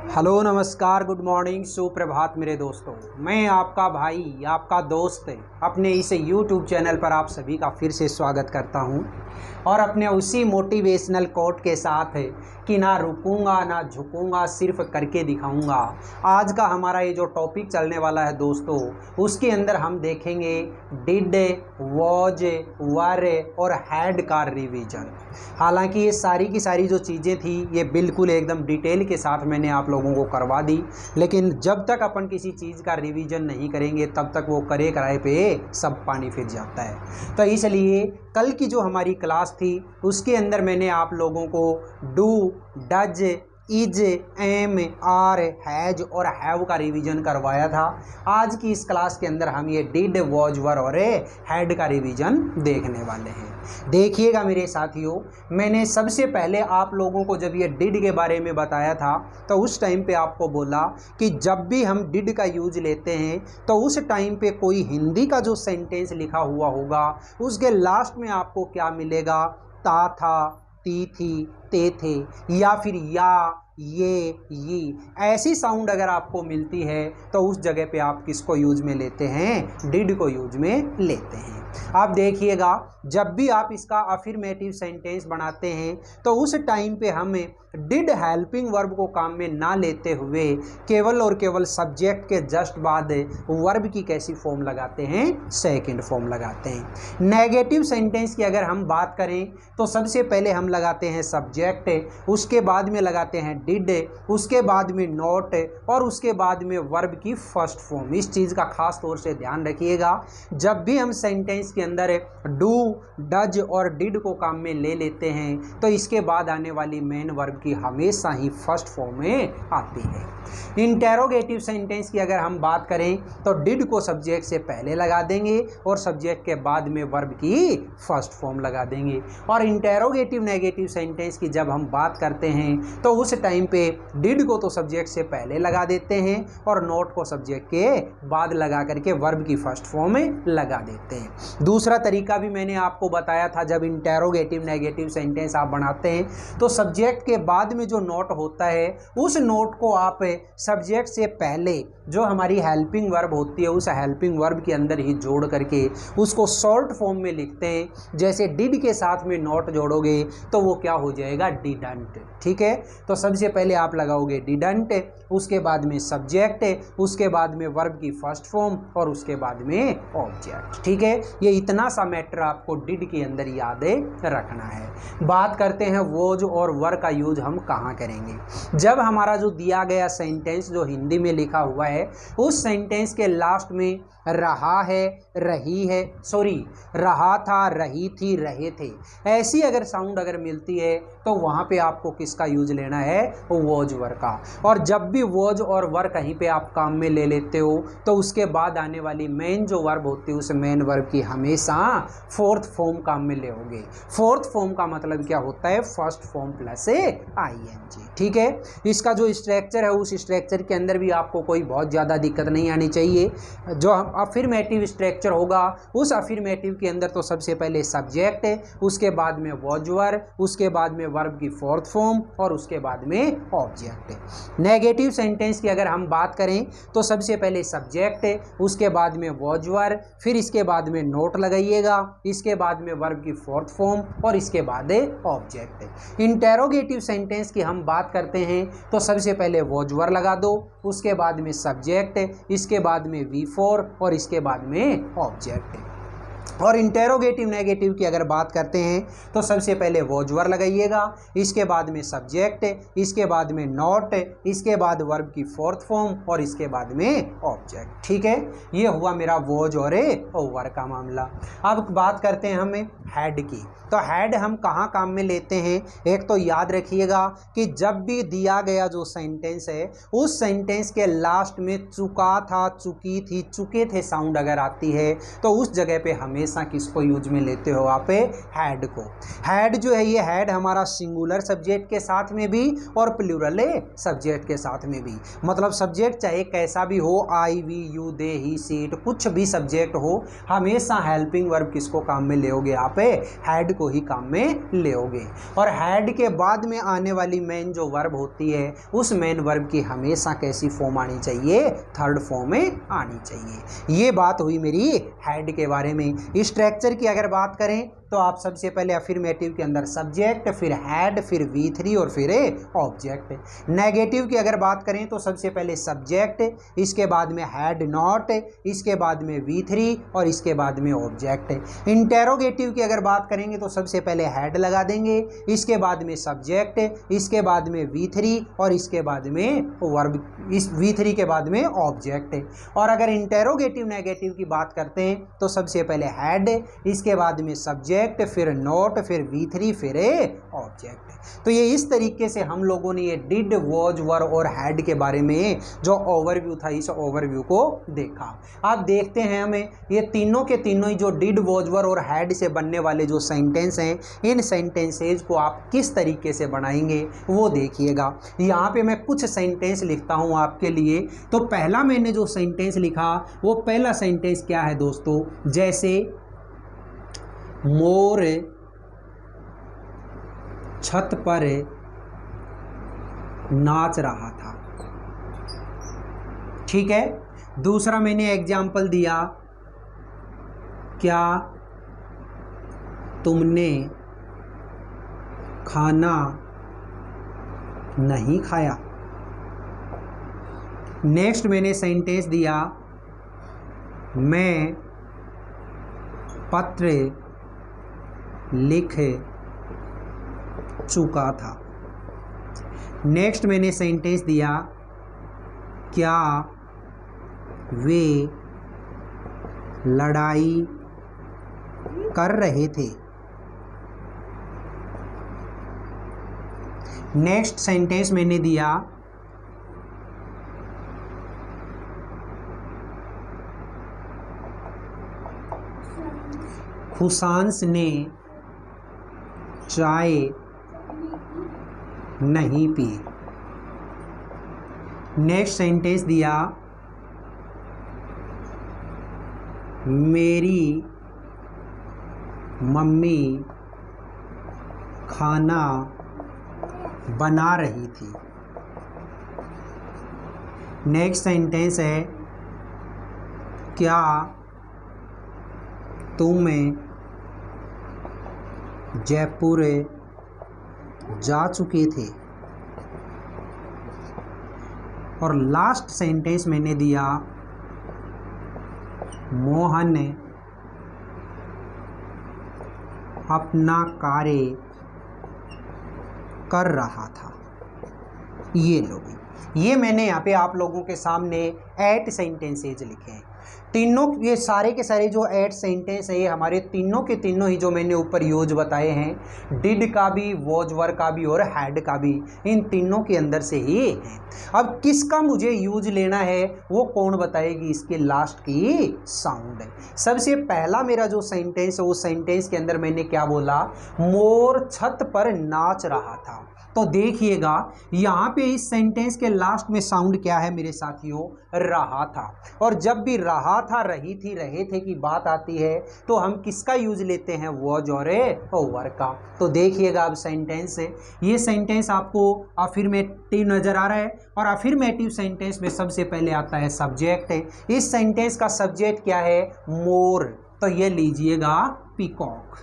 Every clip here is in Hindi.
हेलो नमस्कार गुड मॉर्निंग सुप्रभात मेरे दोस्तों। मैं आपका भाई आपका दोस्त अपने इस यूट्यूब चैनल पर आप सभी का फिर से स्वागत करता हूं और अपने उसी मोटिवेशनल कोट के साथ कि ना रुकूंगा ना झुकूंगा सिर्फ करके दिखाऊंगा। आज का हमारा ये जो टॉपिक चलने वाला है दोस्तों, उसके अंदर हम देखेंगे डिड, वॉज, वर और हैड का रिवीजन। हालांकि ये सारी की सारी जो चीज़ें थी ये बिल्कुल एकदम डिटेल के साथ मैंने आप लोगों को करवा दी, लेकिन जब तक अपन किसी चीज़ का रिवीजन नहीं करेंगे तब तक वो करे कराए पे सब पानी फिर जाता है। तो इसलिए कल की जो हमारी क्लास थी उसके अंदर मैंने आप लोगों को do, does, is, am, are, has और हैव का रिवीजन करवाया था। आज की इस क्लास के अंदर हम ये डिड, वॉज, वर और हैड का रिवीजन देखने वाले हैं। देखिएगा मेरे साथियों, मैंने सबसे पहले आप लोगों को जब ये डिड के बारे में बताया था तो उस टाइम पे आपको बोला कि जब भी हम डिड का यूज लेते हैं तो उस टाइम पे कोई हिंदी का जो सेंटेंस लिखा हुआ होगा उसके लास्ट में आपको क्या मिलेगा, ता था, ती थी, ते थे, या फिर या, ये ऐसी साउंड अगर आपको मिलती है तो उस जगह पे आप किसको यूज में लेते हैं, डिड को यूज में लेते हैं। आप देखिएगा जब भी आप इसका अफर्मेटिव सेंटेंस बनाते हैं तो उस टाइम पे हमें डिड हेल्पिंग वर्ब को काम में ना लेते हुए केवल और केवल सब्जेक्ट के जस्ट बाद वर्ब की कैसी फॉर्म लगाते हैं, सेकंड फॉर्म लगाते हैं। नेगेटिव सेंटेंस की अगर हम बात करें तो सबसे पहले हम लगाते हैं सब्जेक्ट, उसके बाद में लगाते हैं डिड, उसके बाद में नॉट और उसके बाद में वर्ब की फर्स्ट फॉर्म। इस चीज़ का खास तौर से ध्यान रखिएगा, जब भी हम सेंटेंस के अंदर डू, डज और डिड को काम में ले लेते हैं तो इसके बाद आने वाली मेन वर्ब की हमेशा ही फर्स्ट फॉर्म में आती है। इंटेरोगेटिव सेंटेंस की अगर हम बात करें तो डिड को सब्जेक्ट से पहले लगा देंगे और सब्जेक्ट के बाद में वर्ब की फर्स्ट फॉर्म लगा देंगे। और इंटेरोगेटिव नेगेटिव सेंटेंस की जब हम बात करते हैं तो उस टाइम पे डिड को तो सब्जेक्ट से पहले लगा देते हैं और नॉट को सब्जेक्ट के बाद लगा करके वर्ब की फर्स्ट फॉर्म में लगा देते हैं। दूसरा तरीका भी मैंने आपको बताया था, जब इंटेरोगेटिव नेगेटिव सेंटेंस आप बनाते हैं तो सब्जेक्ट के बाद में जो नोट होता है उस नोट को आप सब्जेक्ट से पहले जो हमारी हेल्पिंग वर्ब होती है उस हेल्पिंग वर्ब के अंदर ही जोड़ करके उसको शॉर्ट फॉर्म में लिखते हैं। जैसे डिड के साथ में नोट जोड़ोगे तो वो क्या हो जाएगा, डिडंट। ठीक है, तो सबसे पहले आप लगाओगे डिडंट, उसके बाद में सब्जेक्ट, उसके बाद में वर्ब की फर्स्ट फॉर्म और उसके बाद में ऑब्जेक्ट। ठीक है, ये इतना सा मैटर आपको डिड के अंदर याद रखना है। बात करते हैं वॉज और वर का यूज हम कहाँ करेंगे। जब हमारा जो दिया गया सेंटेंस जो हिंदी में लिखा हुआ है उस सेंटेंस के लास्ट में रहा है, रही है, रहा था, रही थी, रहे थे, ऐसी अगर साउंड अगर मिलती है तो वहाँ पे आपको किसका यूज लेना है, वॉज वर का। और जब भी वॉज और वर कहीं पे आप काम में ले लेते हो तो उसके बाद आने वाली मेन जो वर्ब होती है उस मेन वर्ब की हमेशा फोर्थ फॉर्म काम में लेओगे। फोर्थ फॉर्म का मतलब क्या होता है, फर्स्ट फॉर्म प्लस ING। ठीक है, इसका जो स्ट्रक्चर है उस स्ट्रक्चर के अंदर भी आपको कोई बहुत ज़्यादा दिक्कत नहीं आनी चाहिए। जो अफर्मेटिव स्ट्रक्चर होगा उस अफर्मेटिव के अंदर तो सबसे पहले सब्जेक्ट है, उसके बाद में वॉज वर, उसके बाद में वर्ब की फोर्थ फॉर्म और उसके बाद में ऑब्जेक्ट है। नेगेटिव सेंटेंस की अगर हम बात करें तो सबसे पहले सब्जेक्ट है, उसके बाद में वॉज वर, फिर इसके बाद में नोट लगाइएगा, इसके बाद में वर्ब की फोर्थ फॉर्म और इसके बाद ऑब्जेक्ट है। इंटेरोगेटिव सेंटेंस की हम बात करते हैं तो सबसे पहले वॉज वर लगा दो, उसके बाद में सब्जेक्ट, इसके बाद में V4 और इसके बाद में ऑब्जेक्ट है। और इंटेरोगेटिव नेगेटिव की अगर बात करते हैं तो सबसे पहले वॉज वर लगाइएगा, इसके बाद में सब्जेक्ट, इसके बाद में नॉट, इसके बाद वर्ब की फोर्थ फॉर्म और इसके बाद में ऑब्जेक्ट। ठीक है, ये हुआ मेरा वॉज और वर का मामला। अब बात करते हैं हमें हैड की। तो हैड हम कहाँ काम में लेते हैं, एक तो याद रखिएगा कि जब भी दिया गया जो सेंटेंस है उस सेंटेंस के लास्ट में चुका था, चुकी थी, चुके थे साउंड अगर आती है तो उस जगह पे हमेशा हमेशा किसको यूज में लेते हो आप, हैड को। हैड जो है ये हैड हमारा सिंगुलर सब्जेक्ट के साथ में भी और प्लूरल सब्जेक्ट के साथ में भी, मतलब सब्जेक्ट चाहे कैसा भी हो, I we you they he she it, कुछ भी सब्जेक्ट हो, हमेशा हेल्पिंग वर्ब किसको काम में लेओगे आप, हैड को ही काम में लेओगे। और हैड के बाद में आने वाली मेन जो वर्ब होती है उस मेन वर्ब की हमेशा कैसी फॉर्म आनी चाहिए, थर्ड फॉर्म में आनी चाहिए। ये बात हुई मेरी हैड के बारे में। स्ट्रक्चर की अगर बात करें तो आप सबसे पहले अफर्मेटिव के अंदर सब्जेक्ट, फिर हैड, फिर V3 और फिर ऑब्जेक्ट। नेगेटिव की अगर बात करें तो सबसे पहले सब्जेक्ट, इसके बाद में हैड नॉट, इसके बाद में V3 और इसके बाद में ऑब्जेक्ट। इंटेरोगेटिव की अगर बात करेंगे तो सबसे पहले हैड लगा देंगे, इसके बाद में सब्जेक्ट, इसके बाद में V3 और इसके बाद में वर्ब, इस V3 के बाद में ऑब्जेक्ट। और अगर इंटेरोगेटिव नेगेटिव की बात करते हैं तो सबसे पहले हैड, इसके बाद में सब्जेक्ट, फिर नोट, फिर V3, फिर ऑब्जेक्ट। तो ये इस तरीके से हम लोगों ने ये डिड, वॉज, वर और हैड के बारे में जो ओवरव्यू था, इस ओवरव्यू को देखा। आप देखते हैं हमें ये तीनों के तीनों ही जो डिड, वॉज, वर और हैड से बनने वाले जो सेंटेंस हैं, इन सेंटेंसेज को आप किस तरीके से बनाएंगे वो देखिएगा। यहाँ पे मैं कुछ सेंटेंस लिखता हूँ आपके लिए। तो पहला मैंने जो सेंटेंस लिखा वो पहला सेंटेंस क्या है दोस्तों, जैसे मोर छत पर नाच रहा था, ठीक है। दूसरा मैंने एग्जाम्पल दिया, क्या तुमने खाना नहीं खाया। नेक्स्ट मैंने सेंटेंस दिया, मैं पत्र लिख चुका था। नेक्स्ट मैंने सेंटेंस दिया, क्या वे लड़ाई कर रहे थे। नेक्स्ट सेंटेंस मैंने दिया, खुशांश ने चाय नहीं पी। नेक्स्ट सेंटेंस दिया, मेरी मम्मी खाना बना रही थी। नेक्स्ट सेंटेंस है, क्या तुम जयपुर जा चुके थे। और लास्ट सेंटेंस मैंने दिया, मोहन अपना कार्य कर रहा था। ये लोग, ये मैंने यहाँ पे आप लोगों के सामने 8 सेंटेंसेज लिखे हैं। तीनों, ये सारे के सारे जो 8 सेंटेंस है ये हमारे तीनों के तीनों ही जो मैंने ऊपर यूज बताए हैं, डिड का भी, वॉज, वर का भी और हैड का भी, इन तीनों के अंदर से ही है। अब किसका मुझे यूज लेना है वो कौन बताएगी, इसके लास्ट की साउंड है। सबसे पहला मेरा जो सेंटेंस है वो सेंटेंस के अंदर मैंने क्या बोला, मोर छत पर नाच रहा था। तो देखिएगा यहाँ पे इस सेंटेंस के लास्ट में साउंड क्या है मेरे साथियों, रहा था। और जब भी रहा था, रही थी, रहे थे की बात आती है तो हम किसका यूज लेते हैं, वॉज और वर का। तो देखिएगा अब सेंटेंस है, ये सेंटेंस आपको अफर्मेटिव नजर आ रहा है और अफर्मेटिव सेंटेंस में सबसे पहले आता है सब्जेक्ट है। इस सेंटेंस का सब्जेक्ट क्या है, मोर, तो ये लीजिएगा पीकॉक।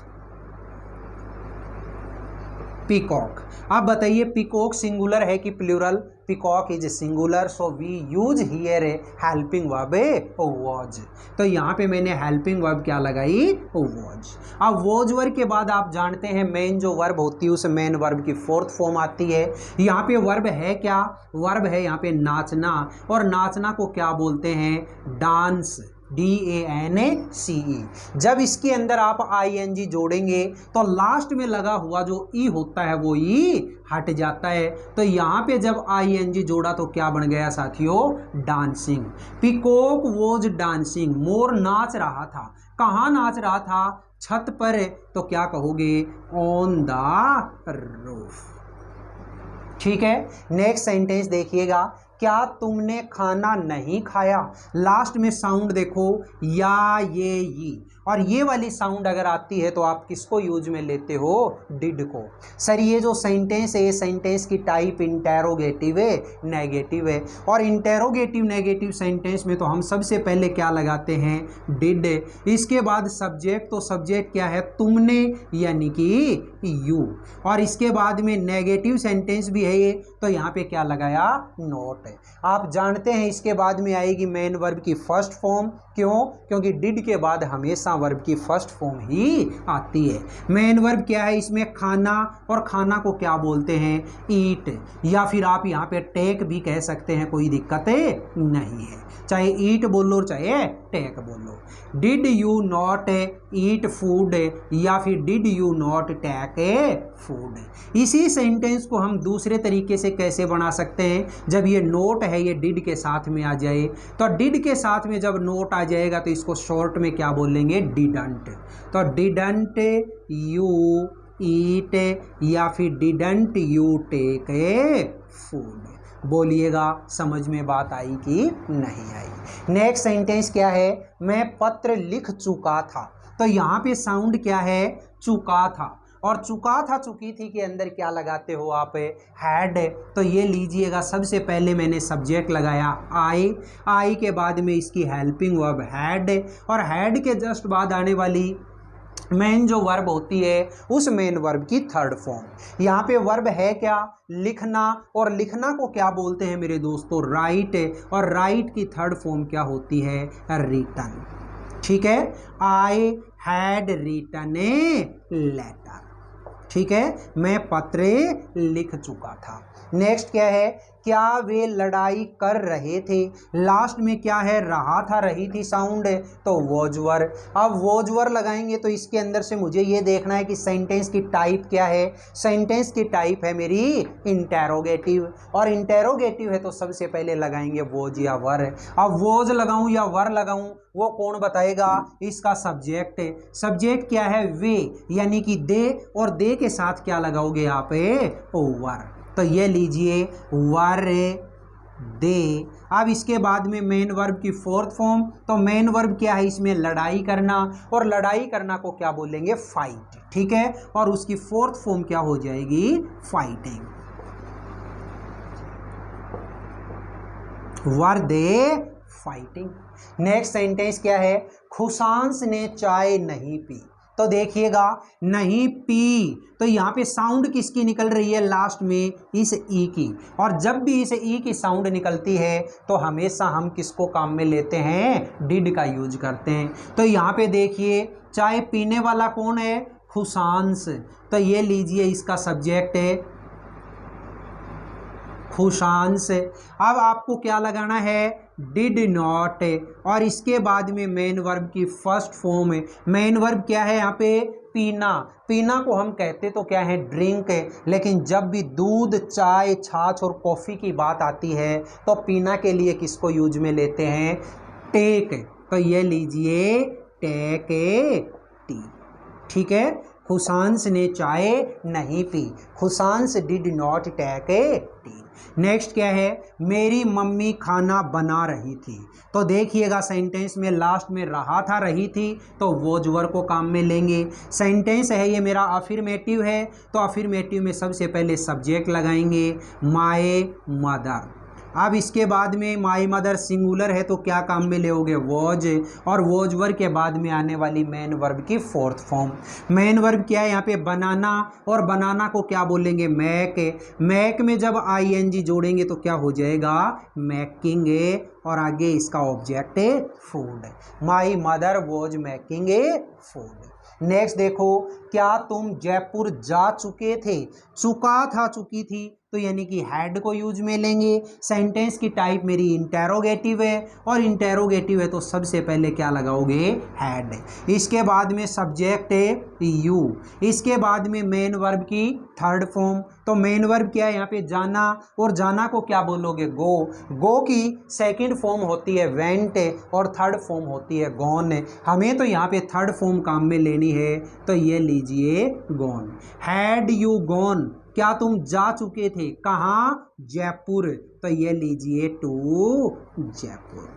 पीकॉक। अब बताइए पीकॉक सिंगुलर है कि plural, peacock is singular, so we use here a helping verb was. तो यहाँ पे मैंने हेल्पिंग वर्ब क्या लगाई, वॉज। अब वॉज वर्ब के बाद आप जानते हैं मेन जो वर्ब होती है उस मेन वर्ब की 4th फॉर्म आती है। यहाँ पे वर्ब है क्या, वर्ब है यहाँ पे नाचना, और नाचना को क्या बोलते हैं, डांस। DANCE। जब इसके अंदर आप ING जोड़ेंगे तो लास्ट में लगा हुआ जो ई होता है वो ई हट जाता है। तो यहाँ पे जब ING जोड़ा तो क्या बन गया साथियों, डांसिंग। पीकॉक वॉज डांसिंग, मोर नाच रहा था। कहाँ नाच रहा था, छत पर। तो क्या कहोगे, ऑन द रूफ। ठीक है, नेक्स्ट सेंटेंस देखिएगा, क्या तुमने खाना नहीं खाया। लास्ट में साउंड देखो, या ये और ये वाली साउंड अगर आती है तो आप किसको यूज में लेते हो, डिड को। सर ये जो सेंटेंस है ये सेंटेंस की टाइप इंटेरोगेटिव है, नेगेटिव है। और इंटेरोगेटिव नेगेटिव सेंटेंस में तो हम सबसे पहले क्या लगाते हैं, डिड। इसके बाद सब्जेक्ट, तो सब्जेक्ट क्या है, तुमने यानी कि यू। और इसके बाद में नेगेटिव सेंटेंस भी है ये, तो यहाँ पे क्या लगाया, नॉट। आप जानते हैं इसके बाद में आएगी मेन वर्ब की फर्स्ट फॉर्म। क्यों, क्योंकि डिड के बाद हमेशा वर्ब की फर्स्ट फॉर्म ही आती है। मेन वर्ब क्या है इसमें, खाना, और खाना को क्या बोलते हैं, ईट, या फिर आप यहाँ पे टेक भी कह सकते हैं, कोई दिक्कत नहीं है। चाहे ईट बोलो चाहे टेक बोलो। Did you not eat food, या फिर did you not take food. इसी सेंटेंस को हम दूसरे तरीके से कैसे बना सकते हैं, जब ये नोट है ये डिड के साथ में आ जाए, तो डिड के साथ में जब नोट आ जाएगा तो इसको शॉर्ट में क्या बोलेंगे, डिडंट। तो डिडंट यू ईट, या फिर डिडंट यू टेक फूड। बोलिएगा समझ में बात आई कि नहीं आई। नेक्स्ट सेंटेंस क्या है, मैं पत्र लिख चुका था। तो यहाँ पे साउंड क्या है, चुका था। और चुका था चुकी थी के अंदर क्या लगाते हो आप, हैड। तो ये लीजिएगा, सबसे पहले मैंने सब्जेक्ट लगाया आई के बाद में इसकी हेल्पिंग वर्ब हैड, और हैड के जस्ट बाद आने वाली मेन जो वर्ब होती है उस मेन वर्ब की थर्ड फॉर्म। यहाँ पे वर्ब है क्या, लिखना, और लिखना को क्या बोलते हैं मेरे दोस्तों, राइट। और राइट की थर्ड फॉर्म क्या होती है, रिटन। ठीक है, I had written a letter. ठीक है, मैं पत्र लिख चुका था। नेक्स्ट क्या है, क्या वे लड़ाई कर रहे थे। लास्ट में क्या है, रहा था, रही थी साउंड है, तो वॉजवर। अब वॉजवर लगाएंगे तो इसके अंदर से मुझे ये देखना है कि सेंटेंस की टाइप क्या है। सेंटेंस की टाइप है मेरी इंटेरोगेटिव, और इंटेरोगेटिव है तो सबसे पहले लगाएंगे वॉज या वर। अब वॉज लगाऊं या वर लगाऊं वो कौन बताएगा, इसका सब्जेक्ट है। सब्जेक्ट क्या है, वे यानी कि दे, और दे के साथ क्या लगाओगे आप, वर। तो ये लीजिए वर दे। अब इसके बाद में मेन वर्ब की फोर्थ फॉर्म। तो मेन वर्ब क्या है इसमें, लड़ाई करना, और लड़ाई करना को क्या बोलेंगे, फाइट। ठीक है, और उसकी फोर्थ फॉर्म क्या हो जाएगी, fighting. Were they fighting. Next sentence क्या है, खुशांस ने चाय नहीं पी। तो देखिएगा, नहीं पी, तो यहाँ पे साउंड किसकी निकल रही है, लास्ट में इस ई की। और जब भी इस ई की साउंड निकलती है तो हमेशा हम किसको काम में लेते हैं, डिड का यूज करते हैं। तो यहाँ पे देखिए, चाय पीने वाला कौन है, खुशांस। तो ये लीजिए इसका सब्जेक्ट है खुशांस। अब आपको क्या लगाना है, डिड नॉट, और इसके बाद में मेन वर्ब की फर्स्ट फॉर्म है। मेन वर्ब क्या है यहाँ पे, पीना। पीना को हम कहते तो क्या है, ड्रिंक है, लेकिन जब भी दूध, चाय, छाछ और कॉफ़ी की बात आती है तो पीना के लिए किसको यूज में लेते हैं, टेक। तो ये लीजिए टेक टी। ठीक है, खुशांस ने चाय नहीं पी, Khushans did not take tea. Next क्या है, मेरी मम्मी खाना बना रही थी। तो देखिएगा सेंटेंस में लास्ट में रहा था, रही थी, तो वॉज वर को काम में लेंगे। सेंटेंस है ये मेरा अफर्मेटिव है, तो अफर्मेटिव में सबसे पहले सब्जेक्ट लगाएंगे माय मदर। अब इसके बाद में माई मदर सिंगुलर है तो क्या काम में लेओगे, वॉज, और वॉज वर के बाद में आने वाली मेन वर्ब की फोर्थ फॉर्म। मेन वर्ब क्या है यहाँ पे, बनाना, और बनाना को क्या बोलेंगे, मैक। मैक में जब ING जोड़ेंगे तो क्या हो जाएगा, मैकिंग, और आगे इसका ऑब्जेक्ट है food. My mother was making food. Next देखो, क्या तुम जयपुर जा चुके थे। चुका था चुकी थी, तो यानी कि हैड को यूज में लेंगे। सेंटेंस की टाइप मेरी इंटेरोगेटिव है और इंटेरोगेटिव है तो सबसे पहले क्या लगाओगे, हैड। इसके बाद में सब्जेक्ट है यू। इसके बाद में मेन वर्ब की थर्ड फॉर्म, तो मेन वर्ब क्या है यहाँ पे, जाना, और जाना को क्या बोलोगे, गो। गो की सेकंड फॉर्म होती है वेंट और थर्ड फॉर्म होती है गॉन। हमें तो यहाँ पे थर्ड फॉर्म काम में लेनी है, तो ये लीजिए गॉन। हैड यू गॉन, क्या तुम जा चुके थे, कहाँ, जयपुर, तो ये लीजिए टू जयपुर।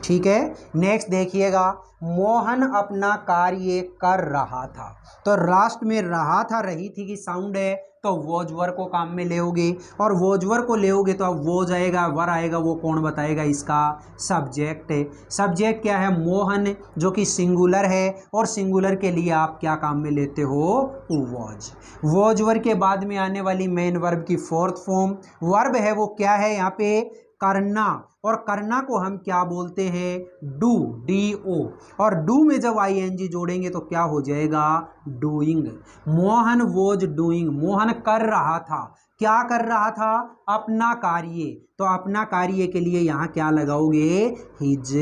ठीक है। नेक्स्ट देखिएगा, मोहन अपना कार्य कर रहा था, तो लास्ट में रहा था रही थी की साउंड है, तो वोज वर को काम में लेओगे, और वोज वर को लेओगे तो अब वोज आएगा, वर आएगा, वो कौन बताएगा, इसका सब्जेक्ट है। सब्जेक्ट क्या है, मोहन, जो कि सिंगुलर है, और सिंगुलर के लिए आप क्या काम में लेते हो, वोज। वोज वर के बाद में आने वाली मेन वर्ब की फोर्थ फॉर्म, वर्ब है वो क्या है यहाँ पे, करना, और करना को हम क्या बोलते हैं, डू, डी ओ, और डू में जब आईएनजी जोड़ेंगे तो क्या हो जाएगा, doing. Mohan was doing, Mohan कर रहा था, क्या कर रहा था, अपना कार्य, तो अपना कार्य के लिए यहाँ क्या लगाओगे, हिज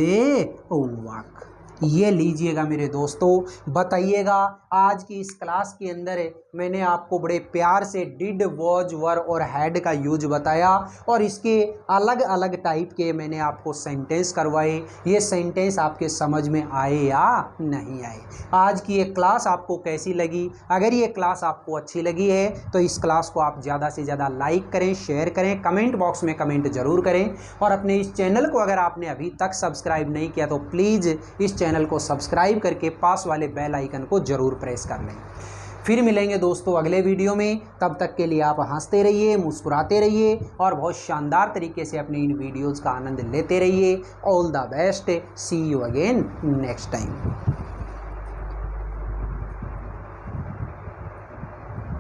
वर्क। ये लीजिएगा मेरे दोस्तों, बताइएगा आज की इस क्लास के अंदर मैंने आपको बड़े प्यार से डिड, वॉज, वर और हैड का यूज बताया, और इसके अलग अलग टाइप के मैंने आपको सेंटेंस करवाए। ये सेंटेंस आपके समझ में आए या नहीं आए। आज की ये क्लास आपको कैसी लगी, अगर ये क्लास आपको अच्छी लगी है तो इस क्लास को आप ज़्यादा से ज़्यादा लाइक करें, शेयर करें, कमेंट बॉक्स में कमेंट जरूर करें, और अपने इस चैनल को अगर आपने अभी तक सब्सक्राइब नहीं किया तो प्लीज़ इस चैनल को सब्सक्राइब करके पास वाले बेल आइकन को जरूर प्रेस कर लें। फिर मिलेंगे दोस्तों अगले वीडियो में, तब तक के लिए आप हंसते रहिए, मुस्कुराते रहिए, और बहुत शानदार तरीके से अपने इन वीडियोज़ का आनंद लेते रहिए। All the best, see you again next time.